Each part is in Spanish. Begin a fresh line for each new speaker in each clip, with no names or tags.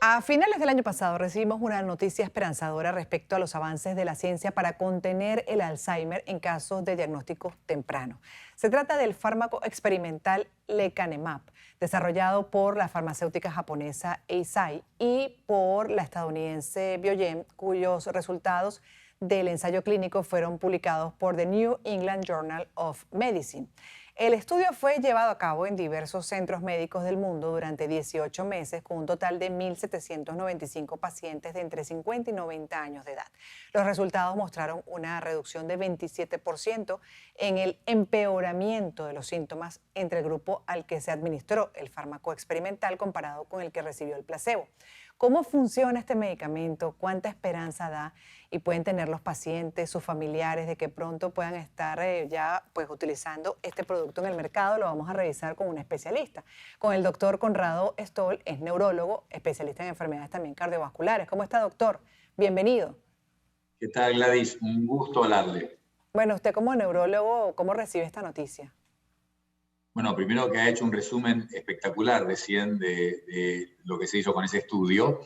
A finales del año pasado recibimos una noticia esperanzadora respecto a los avances de la ciencia para contener el Alzheimer en casos de diagnóstico temprano. Se trata del fármaco experimental lecanemab, desarrollado por la farmacéutica japonesa Eisai y por la estadounidense Biogen, cuyos resultados del ensayo clínico fueron publicados por The New England Journal of Medicine. El estudio fue llevado a cabo en diversos centros médicos del mundo durante 18 meses con un total de 1.795 pacientes de entre 50 y 90 años de edad. Los resultados mostraron una reducción de 27% en el empeoramiento de los síntomas entre el grupo al que se administró el fármaco experimental comparado con el que recibió el placebo. ¿Cómo funciona este medicamento? ¿Cuánta esperanza da? Y pueden tener los pacientes, sus familiares, de que pronto puedan estar ya pues utilizando este producto en el mercado. Lo vamos a revisar con un especialista, con el doctor Conrado Stoll, es neurólogo, especialista en enfermedades también cardiovasculares. ¿Cómo está, doctor? Bienvenido.
¿Qué tal, Gladys? Un gusto hablarle.
Bueno, usted como neurólogo, ¿cómo recibe esta noticia?
Bueno, primero que ha hecho un resumen espectacular recién de lo que se hizo con ese estudio,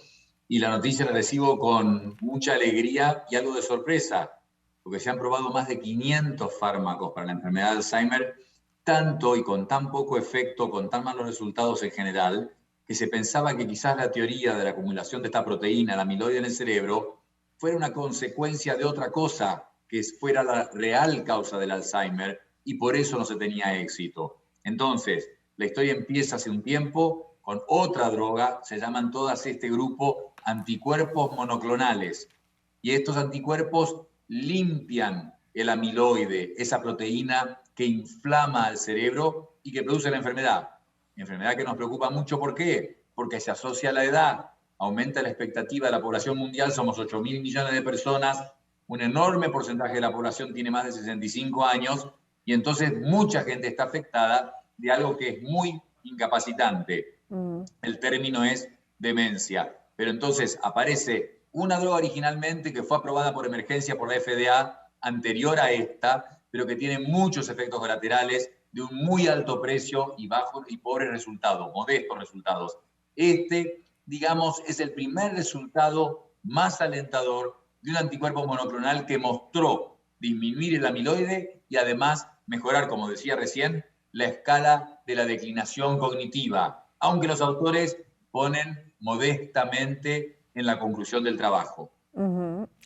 y la noticia la recibo con mucha alegría y algo de sorpresa, porque se han probado más de 500 fármacos para la enfermedad de Alzheimer, tanto y con tan poco efecto, con tan malos resultados en general, que se pensaba que quizás la teoría de la acumulación de esta proteína, la amiloide en el cerebro, fuera una consecuencia de otra cosa, que fuera la real causa del Alzheimer, y por eso no se tenía éxito. Entonces, la historia empieza hace un tiempo con otra droga, se llaman todas este grupo anticuerpos monoclonales. Y estos anticuerpos limpian el amiloide, esa proteína que inflama al cerebro y que produce la enfermedad. Enfermedad que nos preocupa mucho, ¿por qué? Porque se asocia a la edad, aumenta la expectativa de la población mundial, somos 8.000 millones de personas, un enorme porcentaje de la población tiene más de 65 años, y entonces mucha gente está afectada de algo que es muy incapacitante. El término es demencia. Pero entonces aparece una droga originalmente que fue aprobada por emergencia por la FDA anterior a esta, pero que tiene muchos efectos colaterales de un muy alto precio y bajo y pobres resultados, modestos resultados. Este, digamos, es el primer resultado más alentador de un anticuerpo monoclonal que mostró disminuir el amiloide y además mejorar, como decía recién, la escala de la declinación cognitiva, aunque los autores ponen modestamente en la conclusión del trabajo.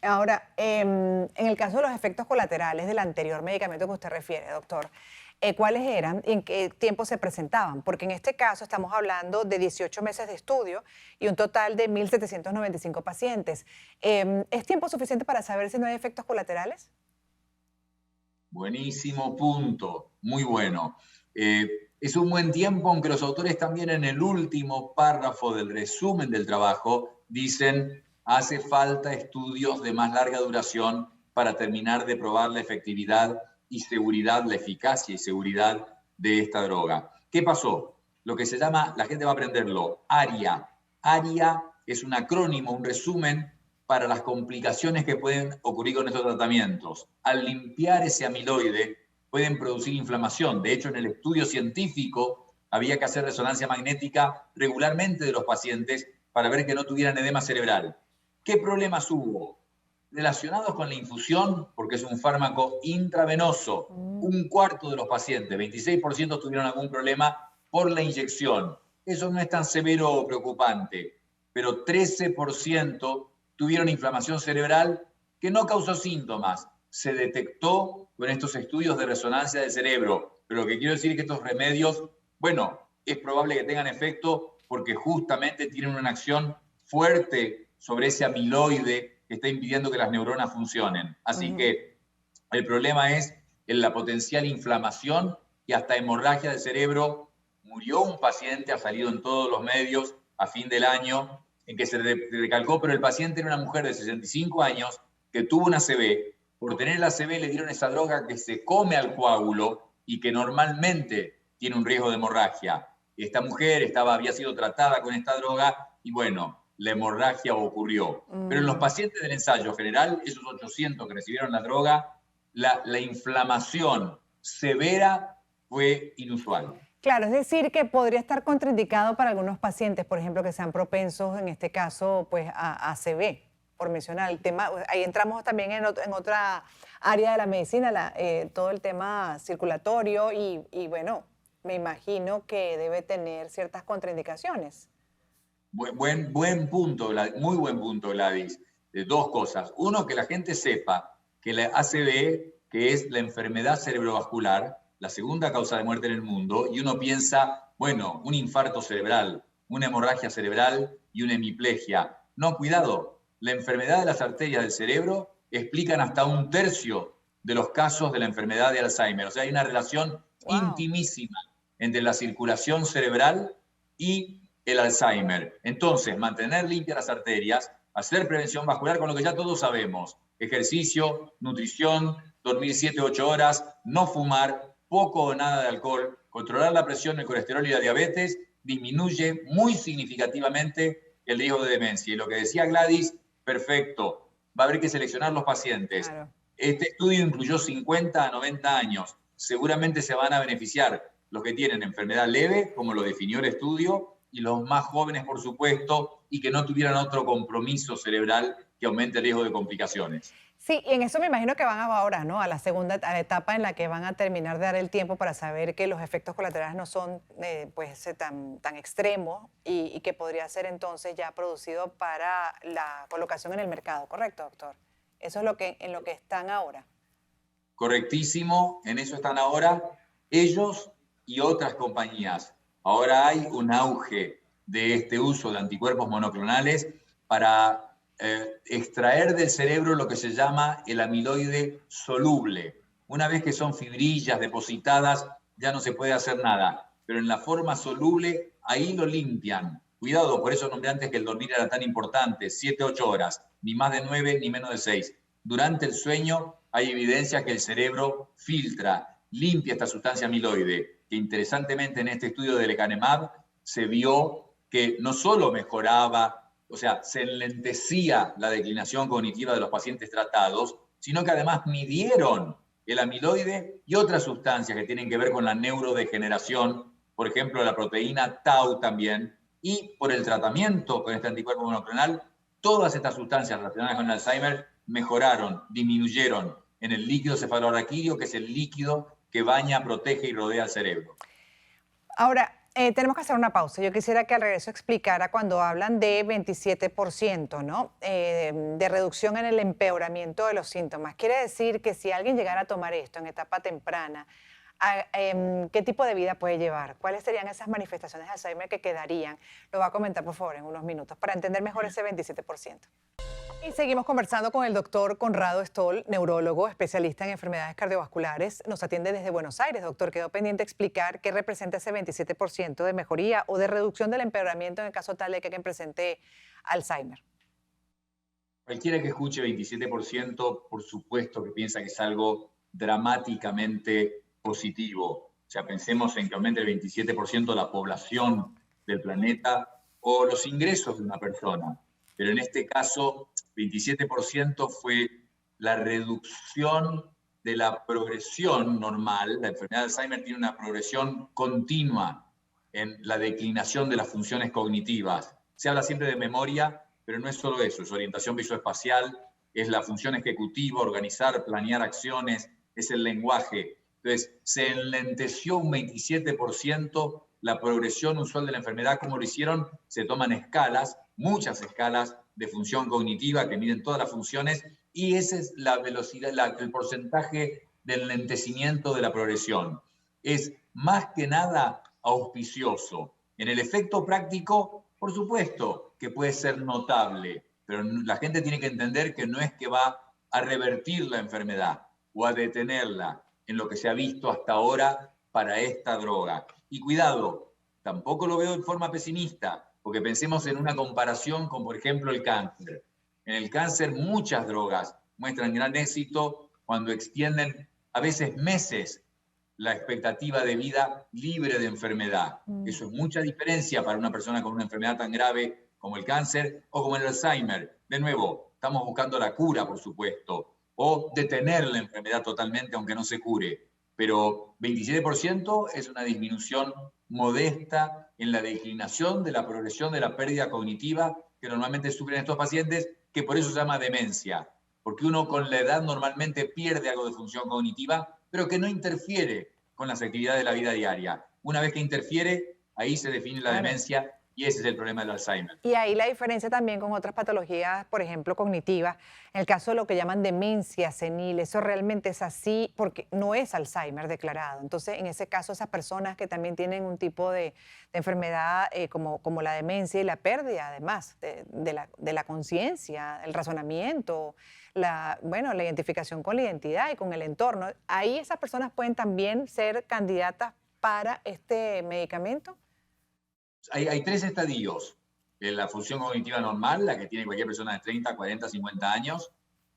Ahora, en el caso de los efectos colaterales del anterior medicamento que usted refiere, doctor, ¿cuáles eran y en qué tiempo se presentaban? Porque en este caso estamos hablando de 18 meses de estudio y un total de 1.795 pacientes. ¿Es tiempo suficiente para saber si no hay efectos colaterales?
Buenísimo punto, muy bueno. Es un buen tiempo, aunque los autores también en el último párrafo del resumen del trabajo dicen hace falta estudios de más larga duración para terminar de probar la efectividad y seguridad, la eficacia y seguridad de esta droga. ¿Qué pasó? Lo que se llama, la gente va a aprenderlo, ARIA. ARIA es un acrónimo, un resumen para las complicaciones que pueden ocurrir con estos tratamientos. Al limpiar ese amiloide pueden producir inflamación. De hecho, en el estudio científico había que hacer resonancia magnética regularmente de los pacientes para ver que no tuvieran edema cerebral. ¿Qué problemas hubo? Relacionados con la infusión, porque es un fármaco intravenoso. Un cuarto de los pacientes, 26%, tuvieron algún problema por la inyección. Eso no es tan severo o preocupante, pero 13% tuvieron inflamación cerebral que no causó síntomas. Se detectó con estos estudios de resonancia del cerebro. Pero lo que quiero decir es que estos remedios, bueno, es probable que tengan efecto porque justamente tienen una acción fuerte sobre ese amiloide que está impidiendo que las neuronas funcionen. Así que el problema es en la potencial inflamación y hasta hemorragia del cerebro. Murió un paciente, ha salido en todos los medios a fin del año, en que se recalcó, pero el paciente era una mujer de 65 años que tuvo una ACV. Por tener la ACV le dieron esa droga que se come al coágulo y que normalmente tiene un riesgo de hemorragia. Esta mujer había sido tratada con esta droga y bueno, la hemorragia ocurrió. Pero en los pacientes del ensayo general, esos 800 que recibieron la droga, la inflamación severa fue inusual.
Claro, es decir, que podría estar contraindicado para algunos pacientes, por ejemplo, que sean propensos, en este caso, pues a ACV, por mencionar el tema. Ahí entramos también en otra área de la medicina, todo el tema circulatorio y bueno, me imagino que debe tener ciertas contraindicaciones.
Buen punto, muy buen punto, Gladys. Dos cosas. Uno, que la gente sepa que la ACV, que es la enfermedad cerebrovascular, la segunda causa de muerte en el mundo, y uno piensa, bueno, un infarto cerebral, una hemorragia cerebral y una hemiplegia. No, cuidado, la enfermedad de las arterias del cerebro explican hasta un tercio de los casos de la enfermedad de Alzheimer. O sea, hay una relación
Wow.
intimísima entre la circulación cerebral y el Alzheimer. Entonces, mantener limpias las arterias, hacer prevención vascular con lo que ya todos sabemos: ejercicio, nutrición, dormir 7-8 horas, no fumar, poco o nada de alcohol, controlar la presión, el colesterol y la diabetes, disminuye muy significativamente el riesgo de demencia. Y lo que decía Gladys, perfecto, va a haber que seleccionar los pacientes.
Claro.
Este estudio incluyó 50 a 90 años. Seguramente se van a beneficiar los que tienen enfermedad leve, como lo definió el estudio, y los más jóvenes, por supuesto, y que no tuvieran otro compromiso cerebral que aumente el riesgo de complicaciones.
Sí, y en eso me imagino que van ahora, ¿no? A la segunda a la etapa en la que van a terminar de dar el tiempo para saber que los efectos colaterales no son pues, tan extremos y que podría ser entonces ya producido para la colocación en el mercado, ¿correcto, doctor? Eso es en lo que están ahora.
Correctísimo, en eso están ahora ellos y otras compañías. Ahora hay un auge de este uso de anticuerpos monoclonales para extraer del cerebro lo que se llama el amiloide soluble. Una vez que son fibrillas depositadas, ya no se puede hacer nada, pero en la forma soluble, ahí lo limpian. Cuidado, por eso nombré antes que el dormir era tan importante: 7-8 horas, ni más de 9 ni menos de 6. Durante el sueño hay evidencia que el cerebro filtra, limpia esta sustancia amiloide, que interesantemente en este estudio de lecanemab se vio que no solo mejoraba, o sea, se enlentecía la declinación cognitiva de los pacientes tratados, sino que además midieron el amiloide y otras sustancias que tienen que ver con la neurodegeneración, por ejemplo, la proteína tau también, y por el tratamiento con este anticuerpo monoclonal, todas estas sustancias relacionadas con el Alzheimer mejoraron, disminuyeron en el líquido cefalorraquídeo, que es el líquido que baña, protege y rodea el cerebro.
Ahora, tenemos que hacer una pausa. Yo quisiera que al regreso explicara cuando hablan de 27%, ¿no? De reducción en el empeoramiento de los síntomas. Quiere decir que si alguien llegara a tomar esto en etapa temprana, ¿qué tipo de vida puede llevar? ¿Cuáles serían esas manifestaciones de Alzheimer que quedarían? Lo va a comentar, por favor, en unos minutos para entender mejor ese 27%. Y seguimos conversando con el doctor Conrado Stoll, neurólogo, especialista en enfermedades cardiovasculares. Nos atiende desde Buenos Aires. Doctor, quedó pendiente explicar qué representa ese 27% de mejoría o de reducción del empeoramiento en el caso tal de que alguien presente Alzheimer.
Cualquiera que escuche 27%, por supuesto que piensa que es algo dramáticamente positivo. O sea, pensemos en que aumente el 27% la población del planeta o los ingresos de una persona. Pero en este caso, 27% fue la reducción de la progresión normal. La enfermedad de Alzheimer tiene una progresión continua en la declinación de las funciones cognitivas. Se habla siempre de memoria, pero no es solo eso: es orientación visoespacial, es la función ejecutiva, organizar, planear acciones, es el lenguaje. Entonces, se enlenteció un 27% la progresión usual de la enfermedad. ¿Cómo lo hicieron? Se toman escalas, muchas escalas de función cognitiva que miden todas las funciones, y esa es la velocidad, el porcentaje del enlentecimiento de la progresión. Es más que nada auspicioso. En el efecto práctico, por supuesto que puede ser notable, pero la gente tiene que entender que no es que va a revertir la enfermedad o a detenerla, en lo que se ha visto hasta ahora para esta droga. Y cuidado, tampoco lo veo de forma pesimista, porque pensemos en una comparación con, por ejemplo, el cáncer. En el cáncer muchas drogas muestran gran éxito cuando extienden a veces meses la expectativa de vida libre de enfermedad. Eso es mucha diferencia para una persona con una enfermedad tan grave como el cáncer o como el Alzheimer. De nuevo, estamos buscando la cura, por supuesto, o detener la enfermedad totalmente aunque no se cure. pero 27% es una disminución modesta en la declinación de la progresión de la pérdida cognitiva que normalmente sufren estos pacientes, que por eso se llama demencia, porque uno con la edad normalmente pierde algo de función cognitiva, pero que no interfiere con las actividades de la vida diaria. Una vez que interfiere, ahí se define la demencia y ese es el problema del Alzheimer.
Y ahí la diferencia también con otras patologías, por ejemplo, cognitivas, en el caso de lo que llaman demencia senil, eso realmente es así porque no es Alzheimer declarado. Entonces, en ese caso, esas personas que también tienen un tipo de enfermedad como la demencia y la pérdida, además, de la conciencia, el razonamiento, bueno, la identificación con la identidad y con el entorno, ahí esas personas pueden también ser candidatas para este medicamento.
Hay tres estadios. La función cognitiva normal, la que tiene cualquier persona de 30, 40, 50 años.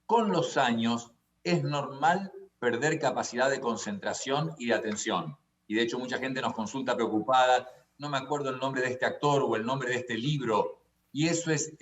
Con los años es normal perder capacidad de concentración y de atención. Y de hecho mucha gente nos consulta preocupada, no me acuerdo el nombre de este actor o el nombre de este libro. Y eso es,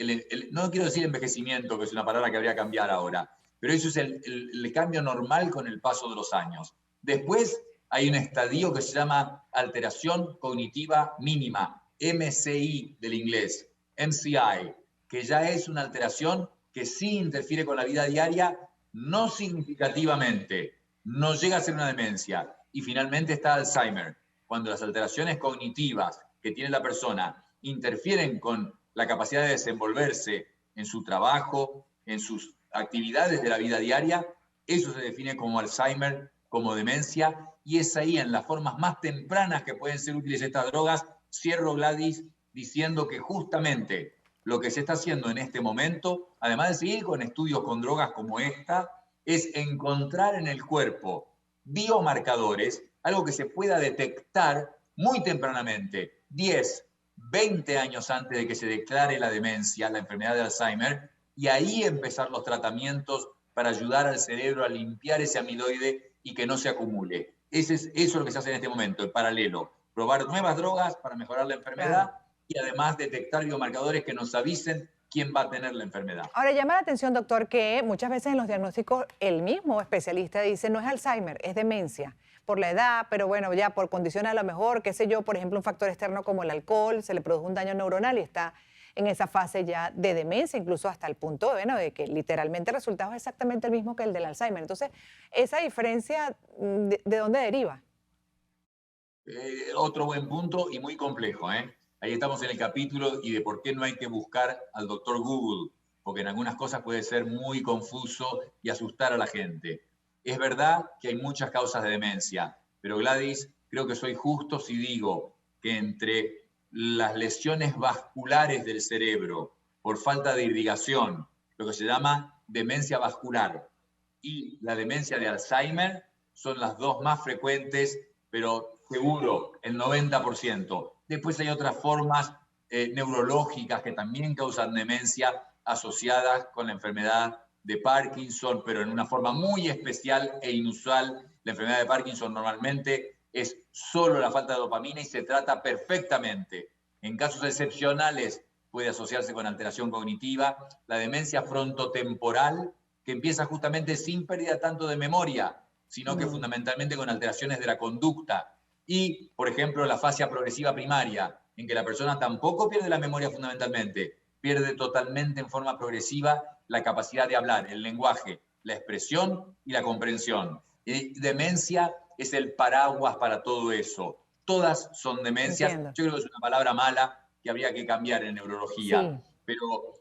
no quiero decir envejecimiento, que es una palabra que habría que cambiar ahora, pero eso es el cambio normal con el paso de los años. Después hay un estadio que se llama alteración cognitiva mínima, MCI del inglés, MCI, que ya es una alteración que sí interfiere con la vida diaria, no significativamente, no llega a ser una demencia. Y finalmente está Alzheimer, cuando las alteraciones cognitivas que tiene la persona interfieren con la capacidad de desenvolverse en su trabajo, en sus actividades de la vida diaria, eso se define como Alzheimer, como demencia, y es ahí en las formas más tempranas que pueden ser útiles estas drogas. Cierro, Gladys, diciendo que justamente lo que se está haciendo en este momento, además de seguir con estudios con drogas como esta, es encontrar en el cuerpo biomarcadores, algo que se pueda detectar muy tempranamente, 10, 20 años antes de que se declare la demencia, la enfermedad de Alzheimer, y ahí empezar los tratamientos para ayudar al cerebro a limpiar ese amiloide y que no se acumule. Eso es lo que se hace en este momento, en paralelo. Probar nuevas drogas para mejorar la enfermedad y además detectar biomarcadores que nos avisen quién va a tener la enfermedad.
Ahora, llama la atención, doctor, que muchas veces en los diagnósticos el mismo especialista dice no es Alzheimer, es demencia, por la edad, pero bueno, ya por condiciones a lo mejor, qué sé yo, por ejemplo, un factor externo como el alcohol, se le produjo un daño neuronal y está en esa fase ya de demencia, incluso hasta el punto bueno, de que literalmente el resultado es exactamente el mismo que el del Alzheimer. Entonces, ¿esa diferencia de dónde deriva?
Otro buen punto y muy complejo, ¿eh? Ahí estamos en el capítulo y de por qué no hay que buscar al doctor Google, porque en algunas cosas puede ser muy confuso y asustar a la gente. Es verdad que hay muchas causas de demencia, pero Gladys, creo que soy justo si digo que entre las lesiones vasculares del cerebro por falta de irrigación, lo que se llama demencia vascular, y la demencia de Alzheimer son las dos más frecuentes, pero seguro, el 90%. Después hay otras formas neurológicas que también causan demencia asociadas con la enfermedad de Parkinson, pero en una forma muy especial e inusual. La enfermedad de Parkinson normalmente es solo la falta de dopamina y se trata perfectamente. En casos excepcionales puede asociarse con alteración cognitiva. La demencia frontotemporal, que empieza justamente sin pérdida tanto de memoria, sino que fundamentalmente con alteraciones de la conducta. Y, por ejemplo, la fascia progresiva primaria, en que la persona tampoco pierde la memoria fundamentalmente, pierde totalmente en forma progresiva la capacidad de hablar, el lenguaje, la expresión y la comprensión. Y demencia es el paraguas para todo eso. Todas son demencias.
Entiendo.
Yo creo que es una palabra mala que habría que cambiar en neurología,
Sí.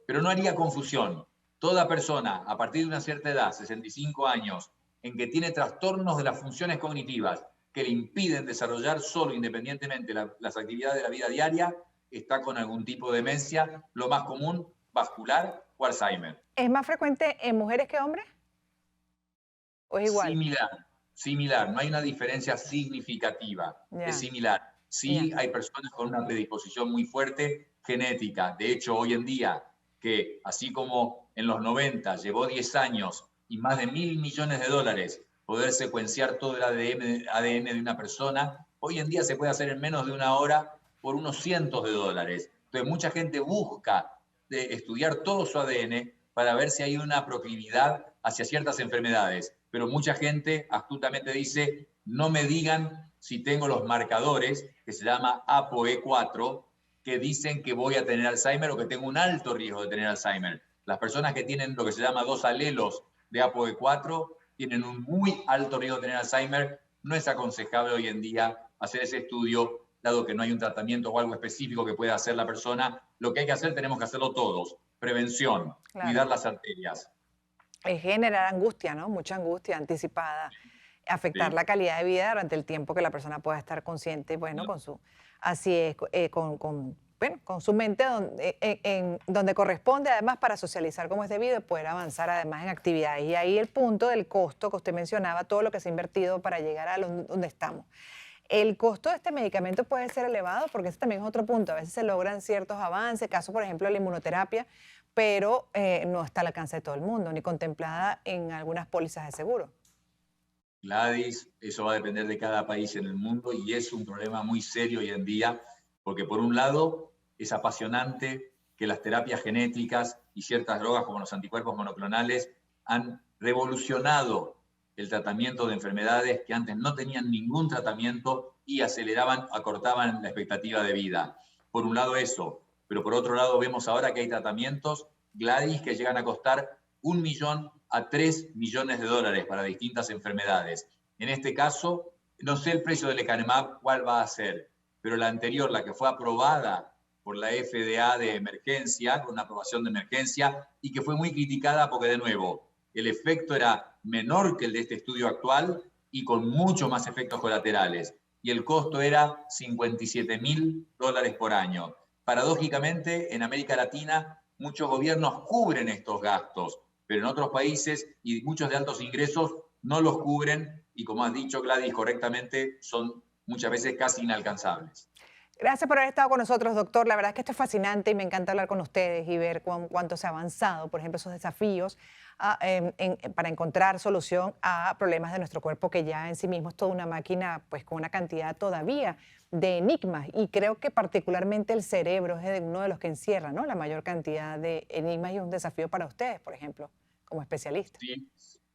pero no haría confusión. Toda persona a partir de una cierta edad, 65 años, en que tiene trastornos de las funciones cognitivas que le impiden desarrollar solo independientemente las actividades de la vida diaria, está con algún tipo de demencia, lo más común, vascular o Alzheimer.
¿Es más frecuente en mujeres que hombres? ¿O es igual?
Similar, no hay una diferencia significativa, es similar. Sí hay personas con una predisposición muy fuerte genética. De hecho, hoy en día, que así como en los 90 llevó 10 años y más de $1.000 millones poder secuenciar todo el ADN de una persona, hoy en día se puede hacer en menos de una hora por unos cientos de dólares. Entonces, mucha gente busca estudiar todo su ADN para ver si hay una proclividad hacia ciertas enfermedades. Pero mucha gente astutamente dice, no me digan si tengo los marcadores, que se llama ApoE4, que dicen que voy a tener Alzheimer o que tengo un alto riesgo de tener Alzheimer. Las personas que tienen lo que se llama 2 alelos de ApoE4 tienen un muy alto riesgo de tener Alzheimer. No es aconsejable hoy en día hacer ese estudio, dado que no hay un tratamiento o algo específico que pueda hacer la persona. Lo que hay que hacer, tenemos que hacerlo todos. Prevención,
Claro.
cuidar las arterias.
Es generar angustia, ¿no? Mucha angustia anticipada, afectar la calidad de vida durante el tiempo que la persona pueda estar consciente, bueno, con su, así es, bueno, con su mente donde corresponde, además para socializar como es debido y poder avanzar además en actividades. Y ahí el punto del costo que usted mencionaba, todo lo que se ha invertido para llegar a donde estamos. El costo de este medicamento puede ser elevado porque ese también es otro punto. A veces se logran ciertos avances, caso por ejemplo de la inmunoterapia, pero no está al alcance de todo el mundo, ni contemplada en algunas pólizas de seguro.
Gladys, eso va a depender de cada país en el mundo y es un problema muy serio hoy en día, porque por un lado es apasionante que las terapias genéticas y ciertas drogas como los anticuerpos monoclonales han revolucionado el tratamiento de enfermedades que antes no tenían ningún tratamiento y aceleraban, acortaban la expectativa de vida. Por un lado eso, pero por otro lado vemos ahora que hay tratamientos, Gladys, que llegan a costar 1 millón a 3 millones de dólares para distintas enfermedades. En este caso, no sé el precio del lecanemab cuál va a ser, pero la anterior, la que fue aprobada por la FDA de emergencia, con una aprobación de emergencia, y que fue muy criticada porque, de nuevo, el efecto era menor que el de este estudio actual y con mucho más efectos colaterales. Y el costo era $57.000 por año. Paradójicamente, en América Latina, muchos gobiernos cubren estos gastos, pero en otros países y muchos de altos ingresos no los cubren y, como has dicho, Gladys, correctamente, son muchas veces casi inalcanzables.
Gracias por haber estado con nosotros, doctor. La verdad es que esto es fascinante y me encanta hablar con ustedes y ver cuánto se ha avanzado, por ejemplo, esos desafíos para encontrar solución a problemas de nuestro cuerpo que ya en sí mismo es toda una máquina, pues con una cantidad todavía de enigmas. Y creo que particularmente el cerebro es uno de los que encierra, ¿no?, la mayor cantidad de enigmas y un desafío para ustedes, por ejemplo, como especialistas.
Sí,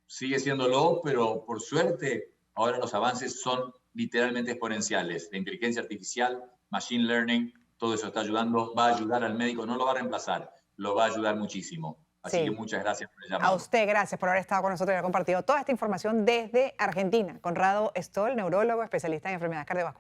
sigue siéndolo, pero por suerte ahora los avances son literalmente exponenciales. La inteligencia artificial, machine learning, todo eso está ayudando, va a ayudar al médico, no lo va a reemplazar, lo va a ayudar muchísimo. Así que muchas gracias por el llamado.
A usted, gracias por haber estado con nosotros y haber compartido toda esta información desde Argentina. Conrado Stoll, neurólogo, especialista en enfermedades cardiovasculares.